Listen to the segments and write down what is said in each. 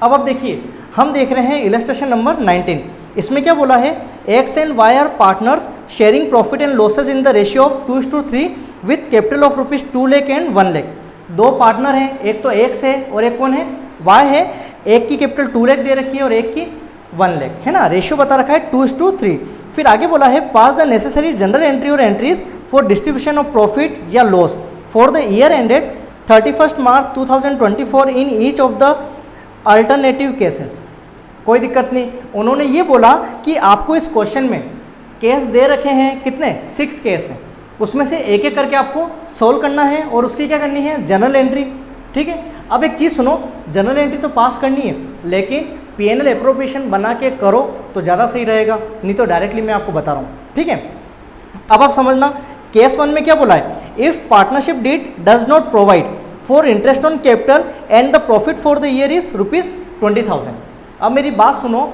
अब आप देखिए, हम देख रहे हैं इलस्ट्रेशन नंबर 19। इसमें क्या बोला है, X and Y are partners sharing profit and losses in the ratio of 2:3 with capital of ₹2 lakh and 1 lakh. दो पार्टनर हैं, एक तो एक्स है और एक कौन है, वाई है। एक की कैपिटल 2 लाख दे रखी है और एक की 1 लाख, है ना। रेशियो बता रखा है 2:3। फिर आगे बोला है pass the necessary journal entry और entries for distribution of profit या loss for the year ended 31 March 2024 in each of the alternative cases. कोई दिक्कत नहीं। उन्होंने ये बोला कि आपको इस क्वेश्चन में केस दे रखे हैं, कितने, 6 केस हैं, उसमें से एक एक करके आपको सोल्व करना है और उसकी क्या करनी है, जनरल एंट्री। ठीक है। अब एक चीज़ सुनो, जनरल एंट्री तो पास करनी है, लेकिन P&L एप्रोप्रिएशन बना के करो तो ज़्यादा सही रहेगा, नहीं तो डायरेक्टली मैं आपको बता रहा हूँ। ठीक है। अब आप समझना, केस 1 में क्या बोला है, if partnership deed does not provide for interest on capital and the profit for the year is ₹20,000। अब मेरी बात सुनो,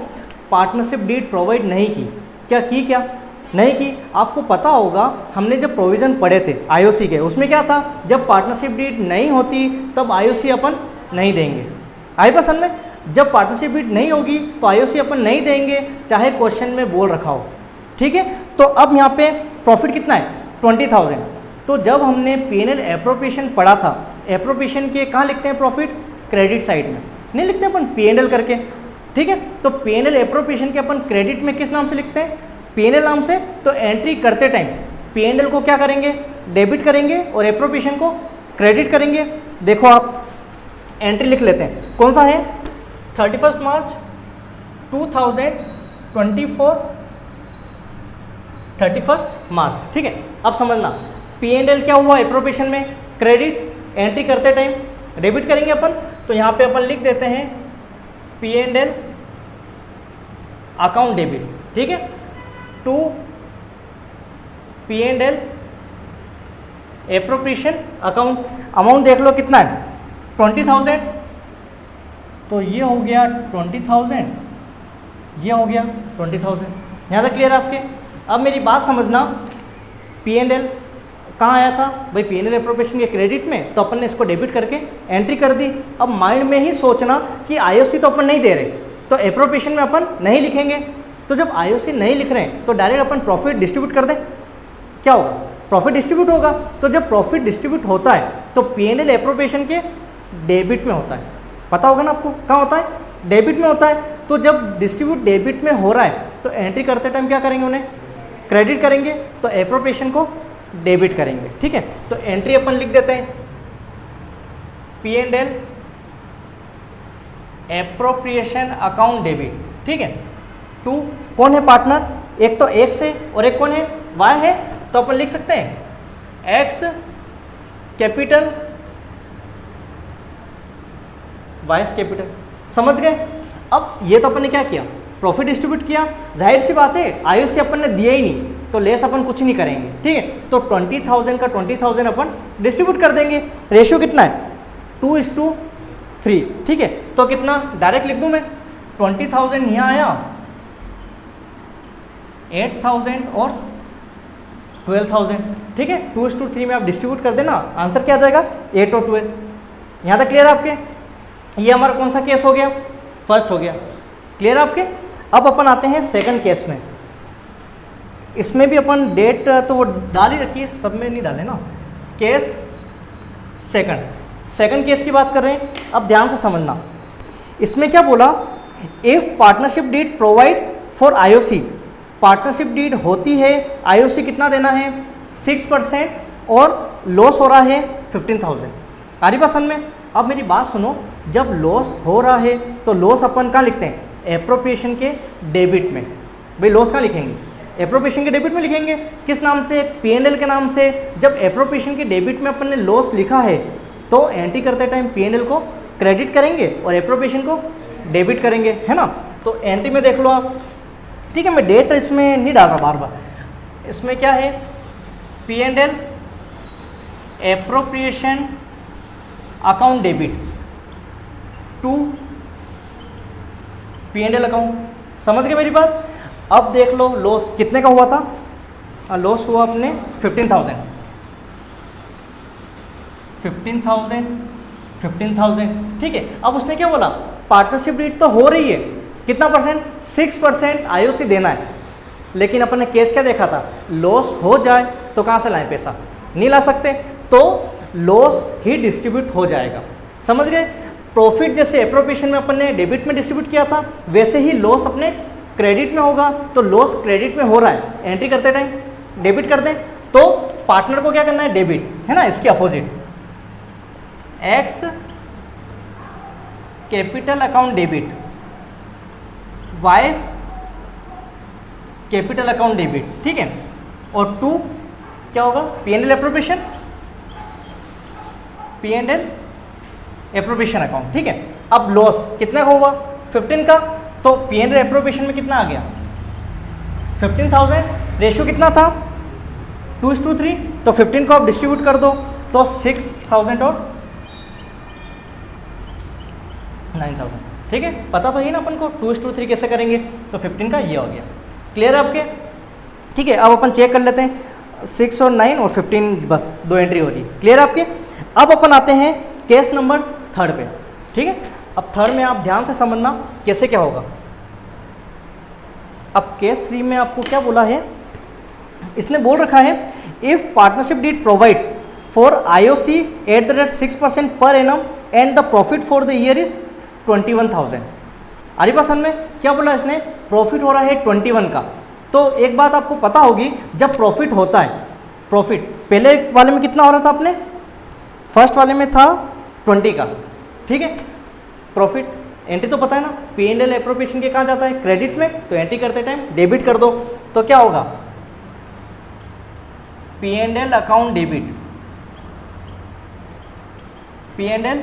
पार्टनरशिप डीड प्रोवाइड नहीं की, क्या नहीं की। आपको पता होगा हमने जब प्रोविज़न पढ़े थे IOC के, उसमें क्या था, जब पार्टनरशिप डीड नहीं होती तब IOC अपन नहीं देंगे। आई पसंद में, जब पार्टनरशिप डीड नहीं होगी तो IOC अपन नहीं देंगे, चाहे क्वेश्चन में बोल रखा हो। ठीक है। तो अब यहाँ पे प्रॉफिट कितना है, 20,000। तो जब हमने P&L एप्रोप्रिएशन पढ़ा था, एप्रोप्रिएशन के कहाँ लिखते हैं प्रॉफिट, क्रेडिट साइड में, नहीं लिखते अपन P&L करके। ठीक है। तो P&L एप्रोप्रिएशन के अपन क्रेडिट में किस नाम से लिखते हैं, P&L नाम से। तो एंट्री करते टाइम P&L को क्या करेंगे, डेबिट करेंगे और एप्रोप्रिएशन को क्रेडिट करेंगे। देखो आप एंट्री लिख लेते हैं, कौन सा है, 31 मार्च 2024, 31 मार्च। ठीक है। अब समझना, P&L क्या हुआ एप्रोप्रिएशन में, क्रेडिट, एंट्री करते टाइम डेबिट करेंगे अपन। तो यहाँ पे अपन लिख देते हैं P&L अकाउंट डेबिट। ठीक है। To P&L appropriation account. Amount देख लो कितना है, 20,000। तो ये हो गया 20,000, ये हो गया 20,000। यहाँ तक क्लियर आपके। अब मेरी बात समझना, P&L कहाँ आया था भाई, P&L एप्रोप्रिएशन के क्रेडिट में, तो अपन ने इसको डेबिट करके एंट्री कर दी। अब माइंड में ही सोचना कि IOC तो अपन नहीं दे रहे, तो एप्रोप्रिएशन में अपन नहीं लिखेंगे। तो जब IOC नहीं लिख रहे हैं तो डायरेक्ट अपन प्रॉफिट डिस्ट्रीब्यूट कर दें, क्या होगा, प्रॉफिट डिस्ट्रीब्यूट होगा। तो जब प्रॉफिट डिस्ट्रीब्यूट होता है तो P&L एप्रोप्रिएशन के डेबिट में होता है, पता होगा ना आपको, कहाँ होता है, डेबिट में होता है। तो जब डिस्ट्रीब्यूट डेबिट में हो रहा है तो एंट्री करते टाइम क्या करेंगे, उन्हें क्रेडिट करेंगे, तो एप्रोप्रिएशन को डेबिट करेंगे। ठीक है। तो एंट्री अपन लिख देते हैं P&L एप्रोप्रिएशन अकाउंट डेबिट। ठीक है। टू कौन है पार्टनर, एक तो एक्स है और एक कौन है, वाई है। तो अपन लिख सकते हैं एक्स कैपिटल वाइस कैपिटल। समझ गए। अब ये तो अपन ने क्या किया, प्रॉफिट डिस्ट्रीब्यूट किया। जाहिर सी बात है IOC अपन ने दिया ही नहीं, तो लेस अपन कुछ नहीं करेंगे। ठीक है। तो 20,000 का 20,000 अपन डिस्ट्रीब्यूट कर देंगे। रेशियो कितना है, 2:3। ठीक है। तो कितना डायरेक्ट लिख दूं मैं, 20,000 यहाँ आया, 8,000 और 12,000। ठीक है। 2:3 में आप डिस्ट्रीब्यूट कर देना, आंसर क्या आ जाएगा, 8 और 12। यहाँ तक क्लियर आपके। ये हमारा कौन सा केस हो गया, फर्स्ट हो गया। क्लियर आपके। अब अपन आते हैं सेकंड केस में। इसमें भी अपन डेट तो वो डाल ही रखी है, सब में नहीं डाले ना। केस सेकंड केस की बात कर रहे हैं। अब ध्यान से समझना, इसमें क्या बोला, if partnership deed provide for IOC, partnership deed होती है, IOC कितना देना है, 6% और लॉस हो रहा है 15,000। आ रही बात समझ में। अब मेरी बात सुनो, जब लॉस हो रहा है तो लॉस अपन कहाँ लिखते हैं, एप्रोप्रिएशन के डेबिट में। भाई लॉस कहाँ लिखेंगे, एप्रोप्रिएशन के डेबिट में लिखेंगे। किस नाम से, P&L के नाम से। जब एप्रोप्रिएशन के डेबिट में अपन ने लॉस लिखा है तो एंट्री करते टाइम P&L को क्रेडिट करेंगे और एप्रोप्रिएशन को डेबिट करेंगे, है ना। तो एंट्री में देख लो आप। ठीक है। मैं डेट इसमें नहीं डाल रहा बार बार। इसमें क्या है, P&L appropriation account debit to P&L account. समझ गए मेरी बात। अब देख लो लॉस कितने का हुआ था, लॉस हुआ अपने 15,000। 15,000 ठीक है। अब उसने क्या बोला, पार्टनरशिप डीड तो हो रही है, कितना परसेंट, 6% आईओसी देना है, लेकिन अपन ने केस क्या देखा था, लॉस हो जाए तो कहाँ से लाएं पैसा, नहीं ला सकते, तो लॉस ही डिस्ट्रीब्यूट हो जाएगा। समझ गए? प्रॉफिट जैसे एप्रोप्रिएशन में अपन ने डेबिट में डिस्ट्रीब्यूट किया था, वैसे ही लॉस अपने क्रेडिट में होगा, तो लॉस क्रेडिट में हो रहा है, एंट्री करते टाइम डेबिट कर दें, तो पार्टनर को क्या करना है, डेबिट, है ना, इसके opposite x capital account debit, Y's capital account debit, ठीक है, और 2 क्या होगा, P&L appropriation, P&L appropriation account, ठीक है। अब लॉस कितने का हुआ, 15 का, तो P&L एप्रोप्रिएशन में कितना आ गया, 15,000, रेशियो कितना था, 2:3, तो 15 को आप डिस्ट्रीब्यूट कर दो तो 6,000 और 9,000, ठीक है। पता तो ही ना अपन को 2:3 कैसे करेंगे, तो 15 का ये हो गया। क्लियर है आपके? ठीक है, अब अपन चेक कर लेते हैं, 6 और 9 और 15, बस 2 एंट्री हो रही है। क्लियर है आपके? अब अपन आते हैं केस नंबर 3 पे, ठीक है। अब 3 में आप ध्यान से समझना कैसे क्या होगा। अब केस 3 में आपको क्या बोला है, इसने बोल रखा है if partnership deed provides for IOC at the rate 6% per annum and the profit for the year is 21,000। आरी पसंद में क्या बोला इसने, प्रॉफिट हो रहा है 21 का। तो एक बात आपको पता होगी, जब प्रॉफिट होता है, प्रॉफिट पहले वाले में कितना हो रहा था, अपने फर्स्ट वाले में था 20 का, ठीक है। प्रॉफिट एंट्री तो पता है ना, P&L एप्रोप्रिएशन के कहाँ जाता है, क्रेडिट में, तो एंट्री करते टाइम डेबिट कर दो, तो क्या होगा, P&L account debit, P&L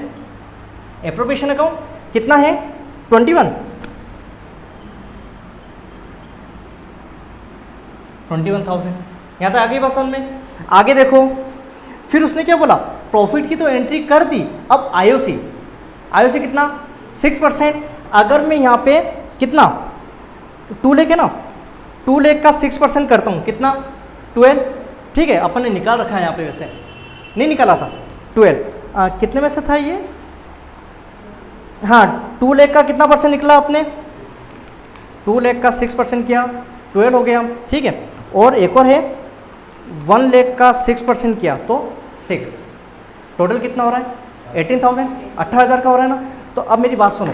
appropriation account कितना है, 21, 21,000। यहाँ तक आगे पसंद में, आगे देखो, फिर उसने क्या बोला, प्रॉफिट की तो एंट्री कर दी, अब आईओसी, आईओसी कितना, 6%। अगर मैं यहाँ पे कितना 2 लाख है ना, 2 लाख का 6% करता हूँ, कितना 12, ठीक है। अपन ने निकाल रखा है यहाँ पे, वैसे नहीं निकाला था, 12 कितने में से था ये, हाँ 2 लाख का कितना परसेंट निकला आपने, 2 लाख का 6% किया, 12 हो गया, ठीक है। और एक और है 1 लाख का 6% किया तो 6, टोटल कितना हो रहा है, 18,000, 18,000 का हो रहा है ना। तो अब मेरी बात सुनो,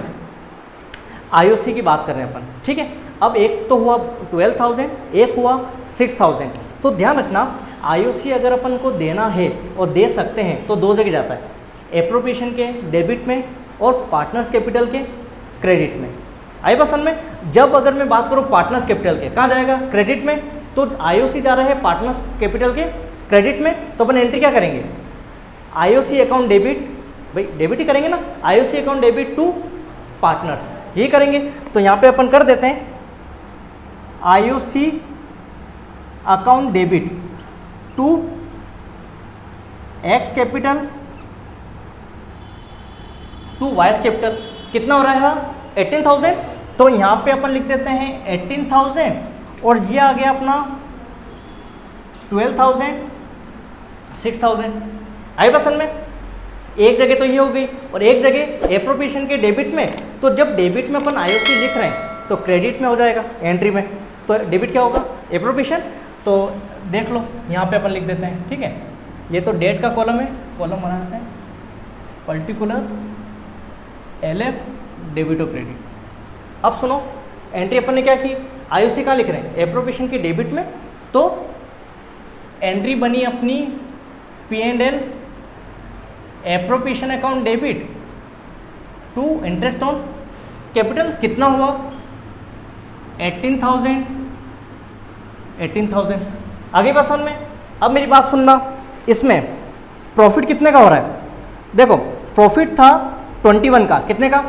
आईओसी की बात कर रहे हैं अपन, ठीक है। अब एक तो हुआ 12,000, एक हुआ 6,000। तो ध्यान रखना, आईओसी अगर अपन को देना है और दे सकते हैं तो 2 जगह जाता है, एप्रोप्रिएशन के डेबिट में और पार्टनर्स कैपिटल के क्रेडिट में। आई पसंद में, जब अगर मैं बात करूँ पार्टनर्स कैपिटल के, कहाँ जाएगा, क्रेडिट में, तो आईओसी जा रहा है पार्टनर्स कैपिटल के क्रेडिट में, तो अपन एंट्री क्या करेंगे, आईओसी अकाउंट डेबिट, भाई डेबिट ही करेंगे ना, IOC account debit to partners, ये करेंगे। तो यहाँ पे अपन कर देते हैं IOC account debit to X capital to Y's capital, कितना हो रहा है, 18,000। तो यहाँ पे अपन लिख देते हैं 18,000 और ये आ गया अपना 12,000, 6,000। आई पसंद में, एक जगह तो ये हो गई और एक जगह एप्रोप्रिएशन के डेबिट में। तो जब डेबिट में अपन आईओसी लिख रहे हैं तो क्रेडिट में हो जाएगा एंट्री में, तो डेबिट क्या होगा, एप्रोप्रिएशन। तो देख लो यहाँ पे अपन लिख देते हैं, ठीक है। ये तो डेट का कॉलम है, कॉलम बनाते हैं पर्टिकुलर LF डेबिट और क्रेडिट। अब सुनो, एंट्री अपन ने क्या की, आईओसी कहाँ लिख रहे हैं, एप्रोप्रिएशन के डेबिट में, तो एंट्री बनी अपनी P&L appropriation account debit to interest on capital, कितना हुआ 18,000, 18,000। आगे पसंद में, अब मेरी बात सुनना, इसमें प्रॉफिट कितने का हो रहा है, देखो प्रॉफिट था 21 का, कितने का,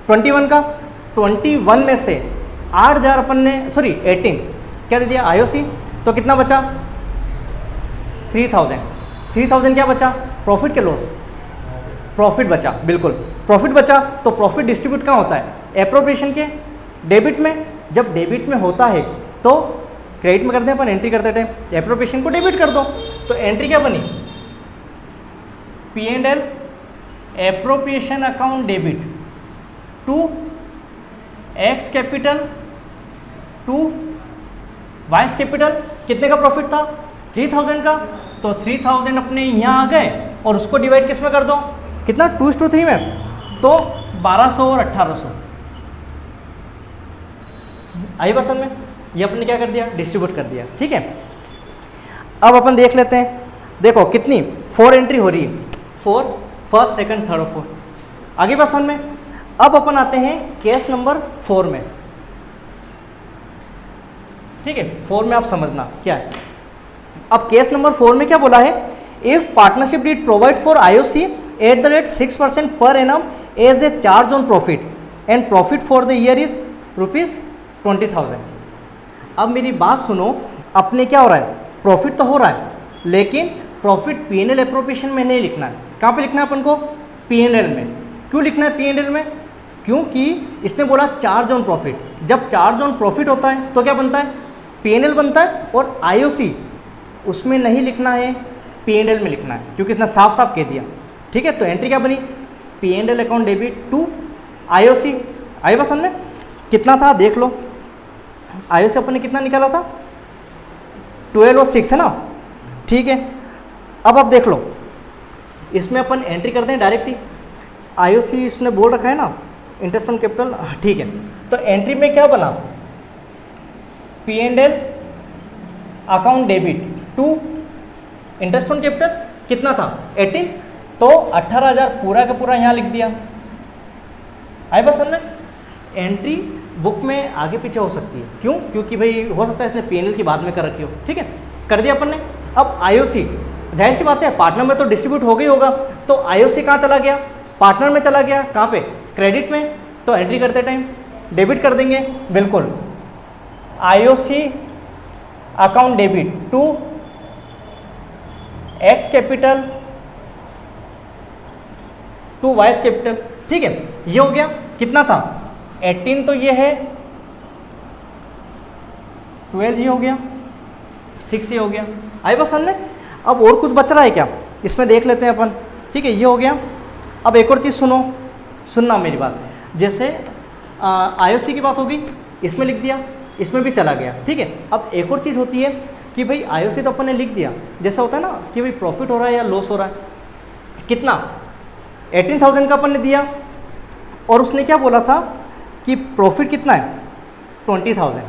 21 का, 21 में से 8,000 अपन ने, सॉरी 18 क्या दे दिया आईओसी, तो कितना बचा 3,000, 3,000 क्या बचा, प्रॉफिट के लॉस, प्रॉफिट बचा, बिल्कुल प्रॉफिट बचा। तो प्रॉफिट डिस्ट्रीब्यूट कहाँ होता है, एप्रोप्रिएशन के डेबिट में। जब डेबिट में होता है तो क्रेडिट में करते हैं अपन, एंट्री करते टाइम एप्रोप्रिएशन को डेबिट कर दो। तो एंट्री क्या बनी, P&L appropriation account debit to X capital to Y's capital, कितने का प्रॉफिट था 3000 का, तो 3000 अपने यहाँ आ गए और उसको डिवाइड किस में कर दो, कितना 2:3 में, तो 1200 और 1800 आई बसन में, ये अपने क्या कर दिया डिस्ट्रीब्यूट कर दिया। ठीक है, अब अपन देख लेते हैं, देखो कितनी 4 एंट्री हो रही है, 4 फर्स्ट सेकंड थर्ड और फोर्थ। आगे बसन में अब अपन आते हैं केस नंबर 4 में। ठीक है, 4 में आप समझना क्या है। अब केस नंबर 4 में क्या बोला है, if partnership did provide for IOC at the rate 6% per annum as a charge on profit and profit for the year is ₹20,000। अब मेरी बात सुनो, अपने क्या हो रहा है, प्रॉफिट तो हो रहा है, लेकिन प्रॉफिट पीएनएल एप्रोप्रिएशन में नहीं लिखना है। कहाँ पे लिखना है अपन को, पीएनएल में। क्यों लिखना है पीएनएल में, क्योंकि इसने बोला चार्ज ऑन प्रॉफिट। जब चार्ज ऑन प्रॉफिट होता है तो क्या बनता है, पीएनएल बनता है, और आईओसी उसमें नहीं लिखना है, पीएनएल में लिखना है, क्योंकि इसने साफ साफ कह दिया। ठीक है, तो एंट्री क्या बनी, PNL account debit to IOC. आई बस हमने कितना था देख लो, आईओसी अपन ने कितना निकाला था 12 और 6 है ना। ठीक है, अब आप देख लो, इसमें अपन एंट्री करते हैं डायरेक्ट ही, आईओसी इसने बोल रखा है ना इंटरेस्ट ऑन कैपिटल। ठीक है, तो एंट्री में क्या बना, PNL account debit to interest on capital कितना था 18, तो 18,000 पूरा का पूरा यहाँ लिख दिया। आई बस हमने एंट्री बुक में आगे पीछे हो सकती है, क्यों, क्योंकि भाई हो सकता है इसने पीएनएल की बाद में कर रखी हो। ठीक है, कर दिया अपन ने। अब आईओसी जाहिर सी बात है पार्टनर में तो डिस्ट्रीब्यूट हो गई होगा, तो आईओसी कहाँ चला गया, पार्टनर में चला गया, कहाँ पे, क्रेडिट में। तो एंट्री करते टाइम डेबिट कर देंगे, बिल्कुल, IOC account debit to X capital to Y's capital. ठीक है, ये हो गया, कितना था 18, तो ये है 12, ये हो गया 6, ये हो गया। आई बस हमने, अब और कुछ बच रहा है क्या, इसमें देख लेते हैं अपन। ठीक है, ये हो गया। अब एक और चीज़ सुनना मेरी बात, जैसे आईओसी की बात होगी, इसमें लिख दिया, इसमें भी चला गया। ठीक है, अब एक और चीज़ होती है कि भाई आईओसी तो अपन ने लिख दिया, जैसा होता है ना कि भाई प्रॉफिट हो रहा है या लॉस हो रहा है, कितना 18,000 का अपन ने दिया, और उसने क्या बोला था कि प्रॉफिट कितना है 20,000।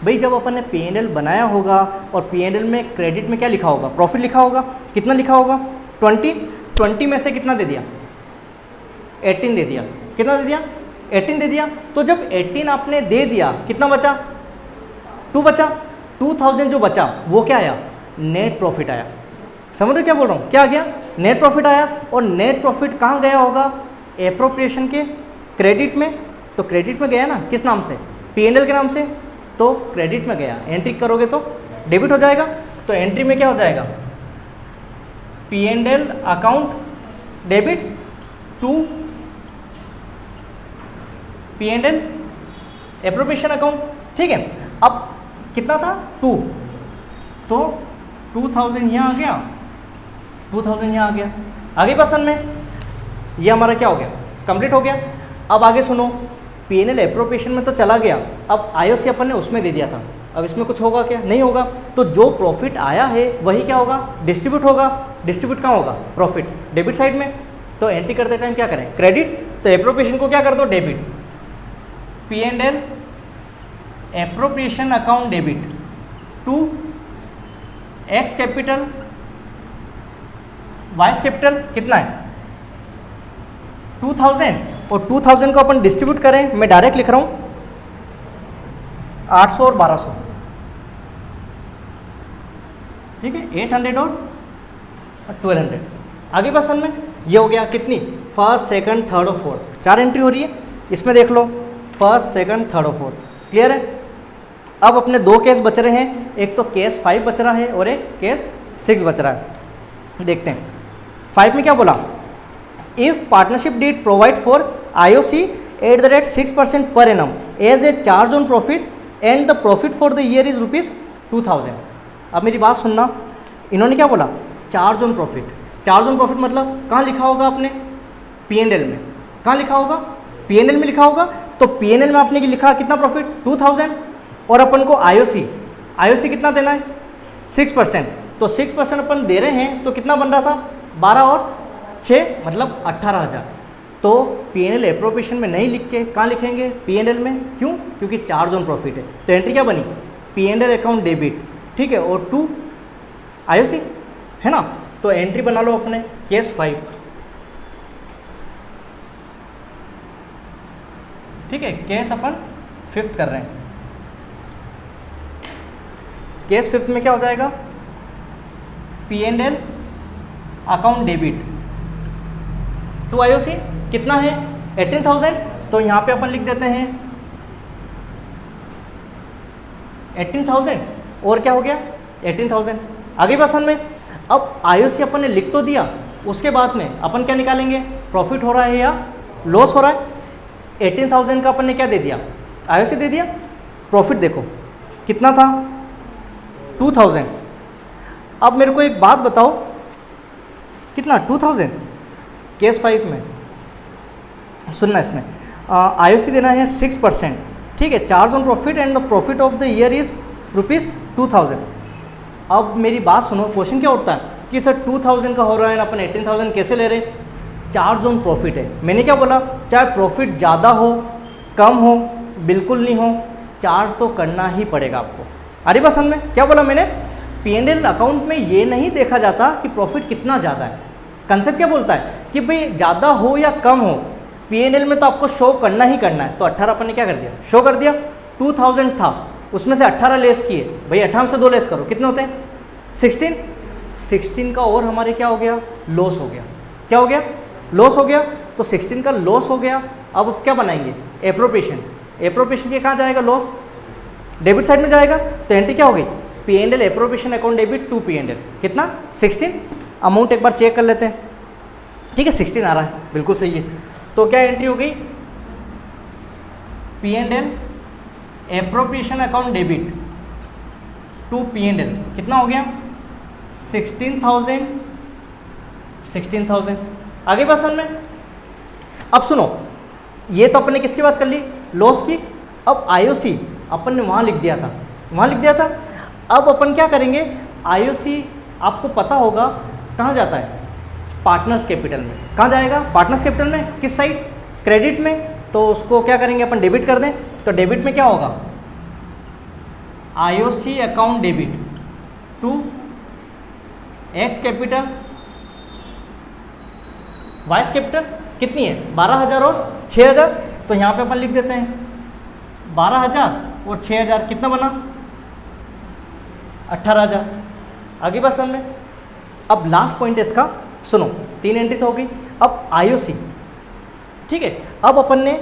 भाई जब अपन ने पीएनएल बनाया होगा और पीएनएल में क्रेडिट में क्या लिखा होगा, प्रॉफिट लिखा होगा, कितना लिखा होगा 20 में से कितना दे दिया 18 दे दिया, कितना दे दिया 18 दे दिया। तो जब 18 आपने दे दिया, कितना बचा 2 बचा, 2000 जो बचा वो क्या आया, नेट प्रॉफिट आया। समझ रहे क्या बोल रहा हूँ, क्या आ गया, नेट प्रॉफिट आया। और नेट प्रॉफिट कहाँ गया होगा, एप्रोप्रिएशन के क्रेडिट में। तो क्रेडिट में गया ना, किस नाम से, पीएनएल के नाम से, तो क्रेडिट में गया। एंट्री करोगे तो डेबिट हो जाएगा, तो एंट्री में क्या हो जाएगा, PNL account debit to PNL appropriation account. ठीक है, अब कितना था 2, तो 2000 यहाँ आ गया, 2000 यहाँ आ गया। आगे पर्सन में ये हमारा क्या हो गया, कंप्लीट हो गया। अब आगे सुनो, पीएनएल एप्रोप्रिएशन में तो चला गया, अब आईओसी अपन ने उसमें दे दिया था, अब इसमें कुछ होगा क्या, नहीं होगा। तो जो प्रॉफिट आया है वही क्या होगा, डिस्ट्रीब्यूट होगा। डिस्ट्रीब्यूट कहाँ होगा, प्रॉफिट डेबिट साइड में। तो एंट्री करते टाइम क्या करें, क्रेडिट, तो एप्रोप्रिएशन को क्या कर दो, debit, PNL appropriation account debit to X capital Y's capital, कितना है 2000, और 2000 को अपन डिस्ट्रीब्यूट करें, मैं डायरेक्ट लिख रहा हूं 800 और 1200। ठीक है, 800 और 1200। आगे पर्सन में ये हो गया, कितनी, फर्स्ट सेकंड थर्ड और फोर्थ, 4 एंट्री हो रही है। इसमें देख लो फर्स्ट सेकंड थर्ड और फोर्थ, क्लियर है। अब अपने 2 केस बच रहे हैं, एक तो केस 5 बच रहा है और एक केस 6 बच रहा है। देखते हैं 5 में क्या बोला, if partnership did provide for IOC at the rate 6% per annum as a charge on profit and the profit for the year is ₹2000। अब मेरी बात सुनना, इन्होंने क्या बोला, charge on profit. Charge on profit मतलब कहाँ लिखा होगा आपने, पीएनएल में। कहाँ लिखा होगा, P&L में लिखा होगा, तो P&L में आपने लिखा कितना प्रॉफिट 2000, और अपन को IOC कितना देना है 6%, तो 6% अपन दे रहे हैं, तो कितना बन रहा था 12 और 6 मतलब 18,000। तो P&L एप्रोप्रिएशन में नहीं लिख के कहाँ लिखेंगे P&L में, क्यों? क्योंकि 4 जोन प्रॉफिट है। तो एंट्री क्या बनी P&L अकाउंट डेबिट, ठीक है, और 2 IOC है ना। तो एंट्री बना लो अपने केस 5, ठीक है, केस अपन 5th कर रहे हैं। केस 5th में क्या हो जाएगा P&L अकाउंट डेबिट 2 IOC कितना है 18,000, तो यहाँ पे अपन लिख देते हैं 18,000, और क्या हो गया 18,000। आगे बसन में अब IOC अपन ने लिख तो दिया, उसके बाद में अपन क्या निकालेंगे, प्रॉफिट हो रहा है या लॉस हो रहा है। 18,000 का अपन ने क्या दे दिया, IOC दे दिया। प्रॉफिट देखो कितना था 2,000। अब मेरे को एक बात बताओ, कितना 2,000 केस 5 में, सुनना इसमें IOC देना है 6%, ठीक है, 4 zone profit and the profit of the year is ₹2,000। अब मेरी बात सुनो, क्वेश्चन क्या उठता है कि सर 2,000 का हो रहा है, अपन 18,000 कैसे ले रहे हैं, 4 जोन प्रॉफिट है। मैंने क्या बोला, चाहे प्रॉफिट ज़्यादा हो कम हो बिल्कुल नहीं हो, चार्ज तो करना ही पड़ेगा आपको। अरे बस में क्या बोला मैंने, P&L अकाउंट में ये नहीं देखा जाता कि प्रॉफिट कितना ज़्यादा है। कंसेप्ट क्या बोलता है कि भाई ज़्यादा हो या कम हो, P&L में तो आपको शो करना ही करना है। तो 18 अपन ने क्या कर दिया, शो कर दिया। 2,000 था, उसमें से 18 लेस किए, भाई 18 से 2 लेस करो, कितने होते हैं 16 का, और हमारे क्या हो गया, लॉस हो गया। क्या हो गया, लॉस हो गया। तो 16 का लॉस हो गया। अब क्या बनाएंगे, एप्रोप्रिएशन के कहाँ जाएगा, लॉस डेबिट साइड में जाएगा। तो एंट्री क्या हो गई, P&L appropriation account debit to P&L, कितना 16। अमाउंट एक बार चेक कर लेते हैं, ठीक है, 16 आ रहा है, बिल्कुल सही है। तो क्या एंट्री हो गई, P&L appropriation account debit to P&L, कितना हो गया 16,000। आगे बात समझ में। अब सुनो, ये तो अपन ने किसकी बात कर ली, लॉस की। अब IOC अपन ने वहाँ लिख दिया था, अब अपन क्या करेंगे, IOC आपको पता होगा कहाँ जाता है, पार्टनर्स कैपिटल में। कहाँ जाएगा, पार्टनर्स कैपिटल में, किस साइड, क्रेडिट में। तो उसको क्या करेंगे अपन, डेबिट कर दें। तो डेबिट में क्या होगा, IOC account debit to X capital Y's capital, कितनी है 12,000 और 6,000। तो यहाँ पे अपन लिख देते हैं 12,000 और 6,000, कितना बना 18,000। आगे बात समझ में। अब लास्ट पॉइंट है इसका, सुनो, 3 एंट्री तो हो गई। अब IOC, ठीक है, अब अपन ने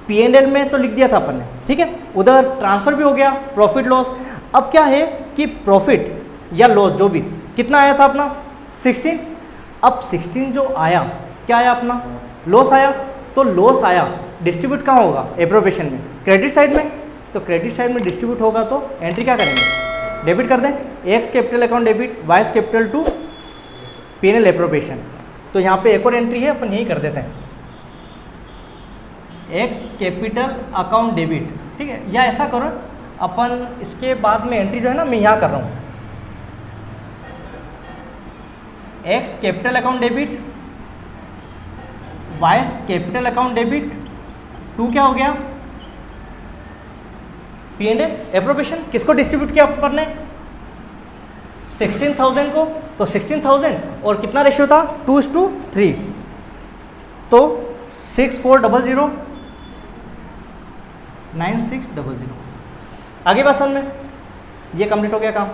P&L में तो लिख दिया था अपन ने, ठीक है, उधर ट्रांसफर भी हो गया, प्रॉफिट लॉस। अब क्या है कि प्रॉफिट या लॉस जो भी कितना आया था अपना 16। अब 16 जो आया, क्या आया अपना, लॉस आया। तो लॉस आया, डिस्ट्रीब्यूट कहाँ होगा, एप्रोप्रिएशन में, क्रेडिट साइड में। तो क्रेडिट साइड में डिस्ट्रीब्यूट होगा, तो एंट्री क्या करेंगे, डेबिट कर दें, X capital account debit Y's capital to P&L appropriation. तो यहाँ पे एक और एंट्री है, अपन यही कर देते हैं, एक्स कैपिटल अकाउंट डेबिट, ठीक है। या ऐसा करो अपन, इसके बाद में एंट्री जो है ना, मैं यहाँ कर रहा हूँ, X capital account debit Y's capital account debit to क्या हो गया, P&L एप्रोप्रिएशन। किसको डिस्ट्रीब्यूट किया अपन ने, 16,000 को। तो 16,000 और कितना रेशियो था, 2:3। तो 6400 9600। आगे बात समझ में, ये कंप्लीट हो गया काम,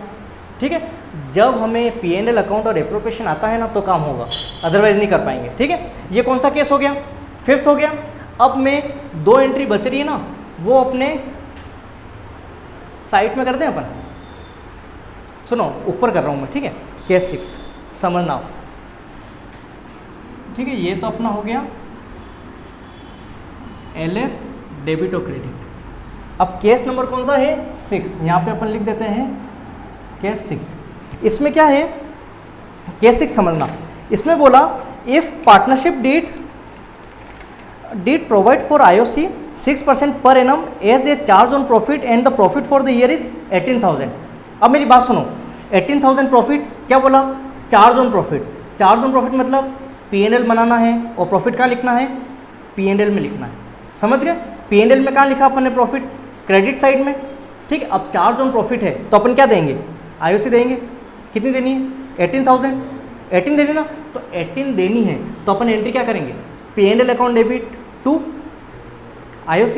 ठीक है। जब हमें P&L अकाउंट और एप्रोप्रिएशन आता है ना, तो काम होगा, अदरवाइज नहीं कर पाएंगे, ठीक है। ये कौन सा केस हो गया, 5th हो गया। अब मैं 2 एंट्री बच रही है ना, वो अपने साइड में कर दें अपन, सुनो ऊपर कर रहा हूँ मैं, ठीक है, केस 6 समझना, ठीक है। ये तो अपना हो गया LF डेबिट और क्रेडिट। अब केस नंबर कौन सा है, 6, यहाँ पे अपन लिख देते हैं केस 6। इसमें क्या है, केस 6 समझना, इसमें बोला if partnership did did provide for IOC 6% per annum as a charge on profit and the profit for the year is 18,000. अब मेरी बात सुनो, 18,000 प्रॉफिट क्या बोला, charge on profit. Charge on profit मतलब P&L बनाना है और प्रॉफिट कहाँ लिखना है, P&L में लिखना है. समझ गए, P&L में कहाँ लिखा अपन ने प्रॉफिट, क्रेडिट साइड में. ठीक है, अब चार्ज ऑन प्रॉफिट है तो अपन क्या देंगे, IOC देंगे. कितनी देनी है, 18,000. 18 देनी ना, तो 18 देनी है तो अपन एंट्री क्या करेंगे, P&L account debit to IOC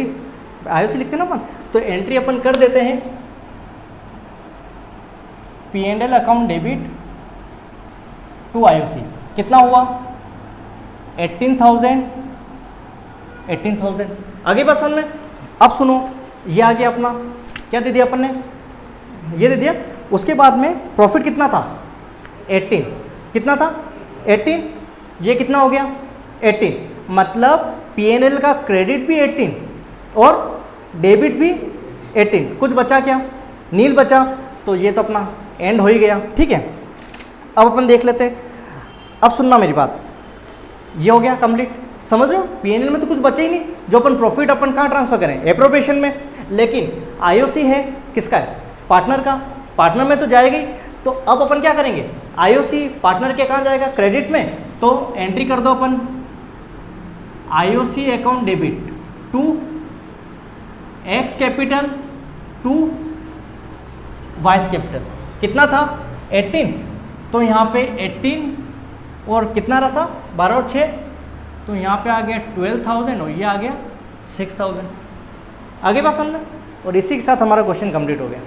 लिखते हैं ना अपन. तो एंट्री अपन कर देते हैं P&L account debit to IOC. कितना हुआ, 18,000. आगे बात समझ में. अब सुनो, ये आ गया अपना, क्या दे दिया अपन ने, ये दे दिया. उसके बाद में प्रॉफिट कितना था, 18. कितना था, 18. ये कितना हो गया, 18. मतलब P&L का क्रेडिट भी 18 और डेबिट भी 18. कुछ बचा क्या, नील बचा. तो ये तो अपना एंड हो ही गया. ठीक है, अब अपन देख लेते हैं. अब सुनना मेरी बात, ये हो गया कंप्लीट. समझ रहे हो, P&L में तो कुछ बचा ही नहीं. जो अपन प्रॉफिट अपन कहाँ ट्रांसफर करें, एप्रोप्रिएशन में. लेकिन IOC है किसका है, पार्टनर का. पार्टनर में तो जाएगी. तो अब अपन क्या करेंगे, IOC पार्टनर के कहाँ जाएगा, क्रेडिट में. तो एंट्री कर दो अपन IOC account debit to X capital to Y's capital. कितना था, 18. तो यहाँ पे 18 और कितना रहा था, 12 और 6. तो यहाँ पे आ गया 12,000 और ये आ गया 6,000. आगे बात समझना. और इसी के साथ हमारा क्वेश्चन कंप्लीट हो गया.